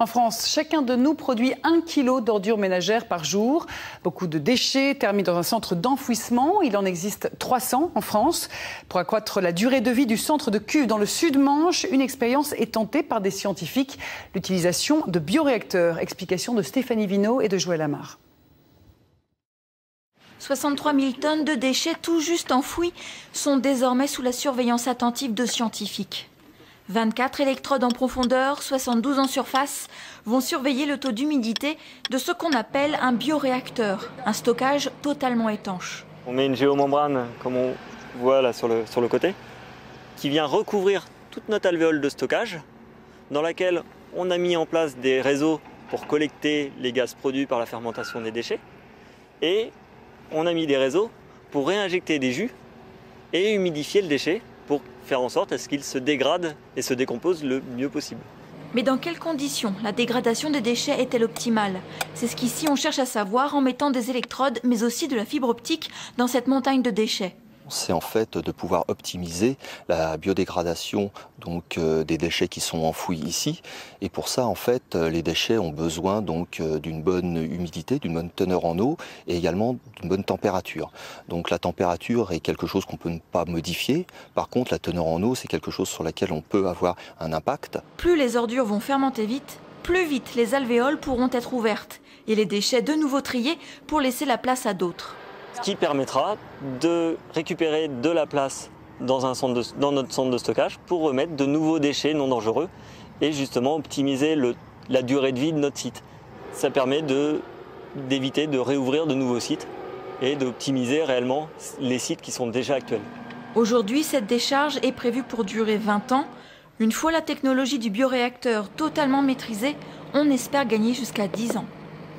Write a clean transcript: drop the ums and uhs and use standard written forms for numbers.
En France, chacun de nous produit 1 kg d'ordures ménagères par jour. Beaucoup de déchets terminent dans un centre d'enfouissement. Il en existe 300 en France. Pour accroître la durée de vie du centre de cuve dans le Sud-Manche, une expérience est tentée par des scientifiques. L'utilisation de bioréacteurs. Explication de Stéphanie Vino et de Joël Amar. 63 000 tonnes de déchets tout juste enfouis sont désormais sous la surveillance attentive de scientifiques. 24 électrodes en profondeur, 72 en surface, vont surveiller le taux d'humidité de ce qu'on appelle un bioréacteur, un stockage totalement étanche. On met une géomembrane, comme on voit là sur le côté, qui vient recouvrir toute notre alvéole de stockage, dans laquelle on a mis en place des réseaux pour collecter les gaz produits par la fermentation des déchets, et on a mis des réseaux pour réinjecter des jus et humidifier le déchet pour faire en sorte à ce qu'il se dégrade et se décompose le mieux possible. Mais dans quelles conditions la dégradation des déchets est-elle optimale? C'est ce qu'ici on cherche à savoir en mettant des électrodes mais aussi de la fibre optique dans cette montagne de déchets. C'est en fait de pouvoir optimiser la biodégradation des déchets qui sont enfouis ici. Et pour ça, en fait, les déchets ont besoin d'une bonne humidité, d'une bonne teneur en eau et également d'une bonne température. Donc la température est quelque chose qu'on peut ne pas modifier. Par contre, la teneur en eau, c'est quelque chose sur laquelle on peut avoir un impact. Plus les ordures vont fermenter vite, plus vite les alvéoles pourront être ouvertes et les déchets de nouveau triés pour laisser la place à d'autres. Ce qui permettra de récupérer de la place dans notre centre de stockage pour remettre de nouveaux déchets non dangereux et justement optimiser la durée de vie de notre site. Ça permet d'éviter de réouvrir de nouveaux sites et d'optimiser réellement les sites qui sont déjà actuels. Aujourd'hui, cette décharge est prévue pour durer 20 ans. Une fois la technologie du bioréacteur totalement maîtrisée, on espère gagner jusqu'à 10 ans.